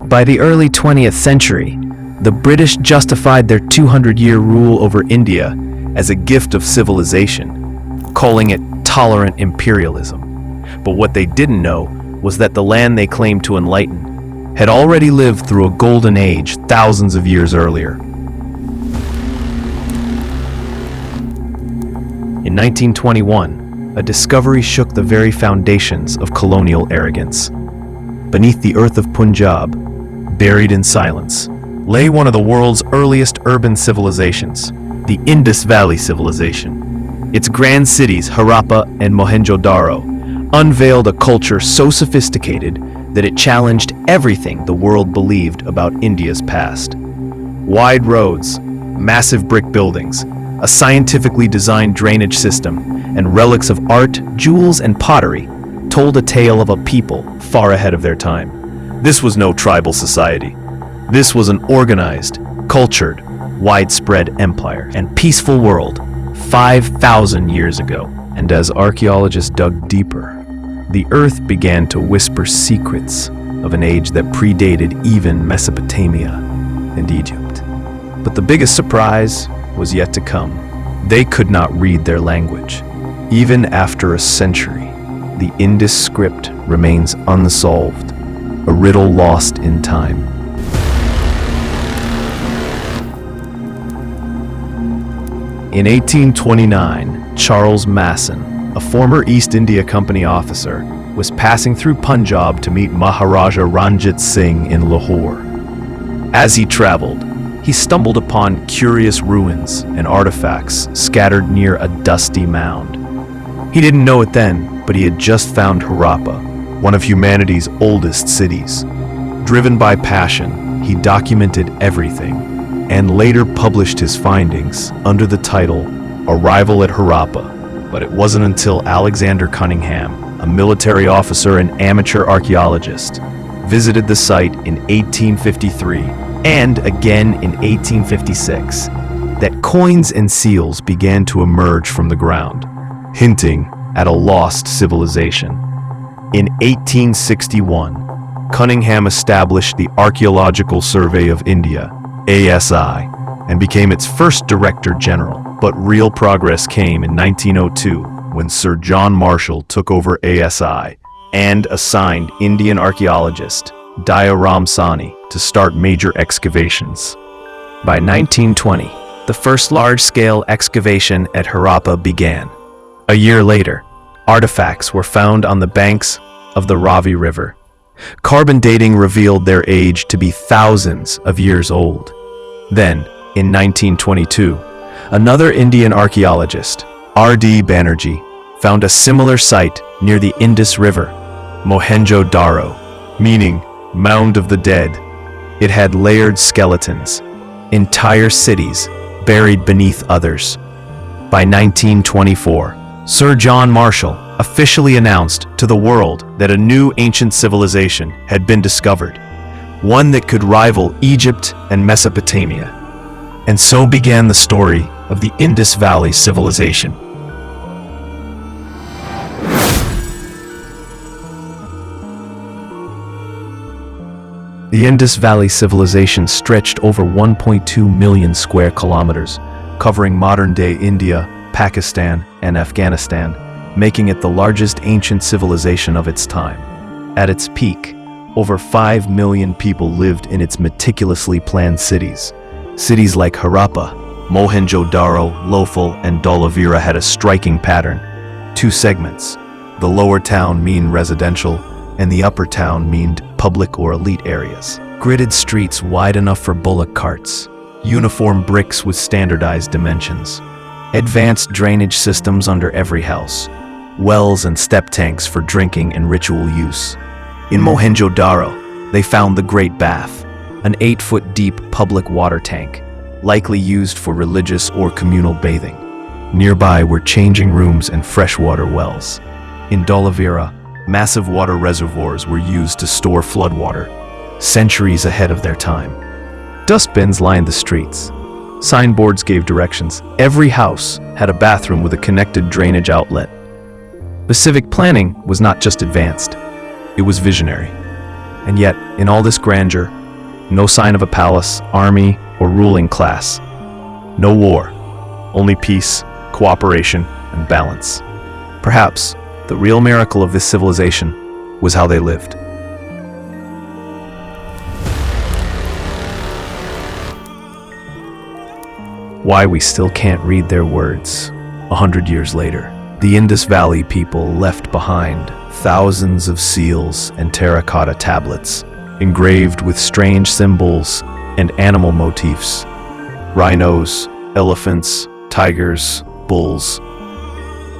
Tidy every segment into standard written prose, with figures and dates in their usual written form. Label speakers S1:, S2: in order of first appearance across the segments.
S1: By the early 20th century, the British justified their 200-year rule over India as a gift of civilization, calling it tolerant imperialism. But what they didn't know was that the land they claimed to enlighten had already lived through a golden age thousands of years earlier. In 1921, a discovery shook the very foundations of colonial arrogance. Beneath the earth of Punjab, buried in silence, lay one of the world's earliest urban civilizations, the Indus Valley Civilization. Its grand cities, Harappa and Mohenjo-daro, unveiled a culture so sophisticated that it challenged everything the world believed about India's past. Wide roads, massive brick buildings, a scientifically designed drainage system, and relics of art, jewels, and pottery told a tale of a people far ahead of their time. This was no tribal society. This was an organized, cultured, widespread empire and peaceful world 5,000 years ago. And as archaeologists dug deeper, the earth began to whisper secrets of an age that predated even Mesopotamia and Egypt. But the biggest surprise was yet to come. They could not read their language. Even after a century, the Indus script remains unsolved, a riddle lost in time. In 1829, Charles Masson, a former East India Company officer, was passing through Punjab to meet Maharaja Ranjit Singh in Lahore. As he traveled, he stumbled upon curious ruins and artifacts scattered near a dusty mound. He didn't know it then, but he had just found Harappa, one of humanity's oldest cities. Driven by passion, he documented everything and later published his findings under the title Arrival at Harappa. But it wasn't until Alexander Cunningham, a military officer and amateur archaeologist, visited the site in 1853 and again in 1856 that coins and seals began to emerge from the ground, hinting at a lost civilization. In 1861, Cunningham established the Archaeological Survey of India, ASI, and became its first Director General. But real progress came in 1902 when Sir John Marshall took over ASI and assigned Indian archaeologist Daya Ramsani to start major excavations. By 1920, the first large-scale excavation at Harappa began. A year later, artifacts were found on the banks of the Ravi River. Carbon dating revealed their age to be thousands of years old. Then, in 1922, another Indian archaeologist, R.D. Banerjee, found a similar site near the Indus River, Mohenjo-daro, meaning Mound of the Dead. It had layered skeletons, entire cities buried beneath others. By 1924, Sir John Marshall officially announced to the world that a new ancient civilization had been discovered, one that could rival Egypt and Mesopotamia. And so began the story of the Indus Valley Civilization. The Indus Valley Civilization stretched over 1.2 million square kilometers, covering modern-day India, Pakistan, and Afghanistan, making it the largest ancient civilization of its time. At its peak, over 5 million people lived in its meticulously planned cities. Cities like Harappa, Mohenjo-daro, Lofal, and Dhalavira had a striking pattern. 2 segments. The lower town mean residential, and the upper town meaned public or elite areas. Gridded streets wide enough for bullock carts. Uniform bricks with standardized dimensions. Advanced drainage systems under every house. Wells and step tanks for drinking and ritual use. In Mohenjo-daro, they found the Great Bath, an 8-foot deep public water tank, likely used for religious or communal bathing. Nearby were changing rooms and freshwater wells. In Dhalavira, massive water reservoirs were used to store floodwater, centuries ahead of their time. Dustbins lined the streets. Signboards gave directions. Every house had a bathroom with a connected drainage outlet. The civic planning was not just advanced, it was visionary. And yet, in all this grandeur, no sign of a palace, army, or ruling class. No war, only peace, cooperation, and balance. Perhaps the real miracle of this civilization was how they lived. Why we still can't read their words 100 years later. The Indus Valley people left behind thousands of seals and terracotta tablets, engraved with strange symbols and animal motifs. Rhinos, elephants, tigers, bulls.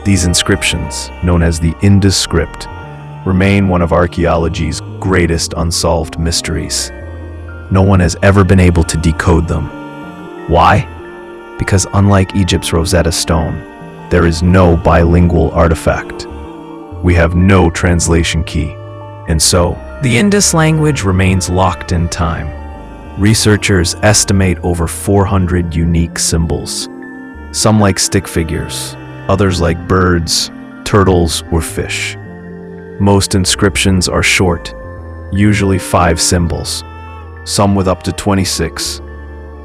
S1: These inscriptions, known as the Indus script, remain one of archaeology's greatest unsolved mysteries. No one has ever been able to decode them. Why? Because unlike Egypt's Rosetta Stone, there is no bilingual artifact. We have no translation key, and so the Indus language remains locked in time. Researchers estimate over 400 unique symbols, some like stick figures, others like birds, turtles, or fish. Most inscriptions are short, usually 5 symbols, some with up to 26.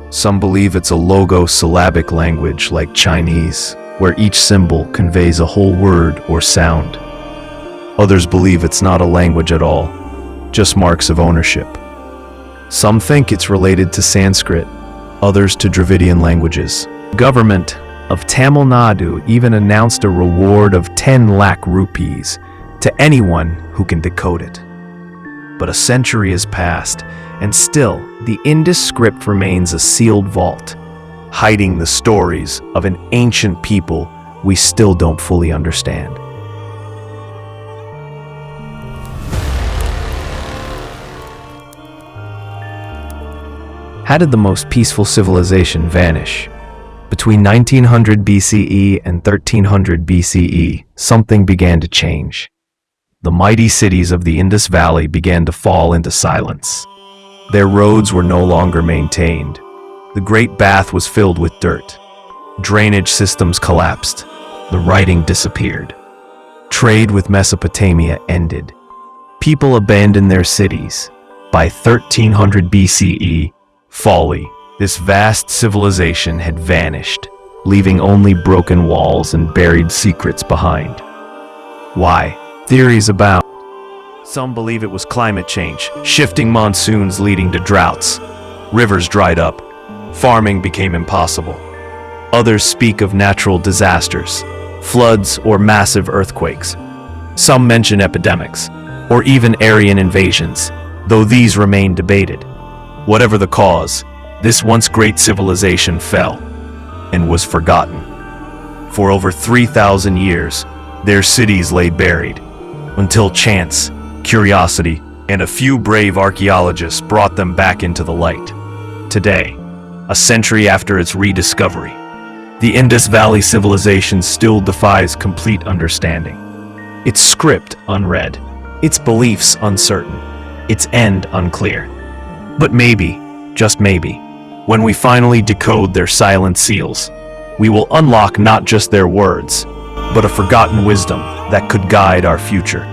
S1: Some believe it's a logo-syllabic language like Chinese, where each symbol conveys a whole word or sound. Others believe it's not a language at all, just marks of ownership. Some think it's related to Sanskrit, others to Dravidian languages. Government of Tamil Nadu even announced a reward of 10 lakh rupees to anyone who can decode it. But a century has passed, and still the Indus script remains a sealed vault, hiding the stories of an ancient people we still don't fully understand. How did the most peaceful civilization vanish? Between 1900 BCE and 1300 BCE, something began to change. The mighty cities of the Indus Valley began to fall into silence. Their roads were no longer maintained. The Great Bath was filled with dirt. Drainage systems collapsed. The writing disappeared. Trade with Mesopotamia ended. People abandoned their cities. By 1300 BCE, folly, this vast civilization had vanished, leaving only broken walls and buried secrets behind. Why? Theories abound. Some believe it was climate change, shifting monsoons leading to droughts. Rivers dried up. Farming became impossible. Others speak of natural disasters, floods or massive earthquakes. Some mention epidemics, or even Aryan invasions, though these remain debated. Whatever the cause, this once great civilization fell and was forgotten. For over 3,000 years, their cities lay buried, until chance, curiosity, and a few brave archaeologists brought them back into the light. Today, a century after its rediscovery, the Indus Valley Civilization still defies complete understanding. Its script unread, its beliefs uncertain, its end unclear. But maybe, just maybe, when we finally decode their silent seals, we will unlock not just their words, but a forgotten wisdom that could guide our future.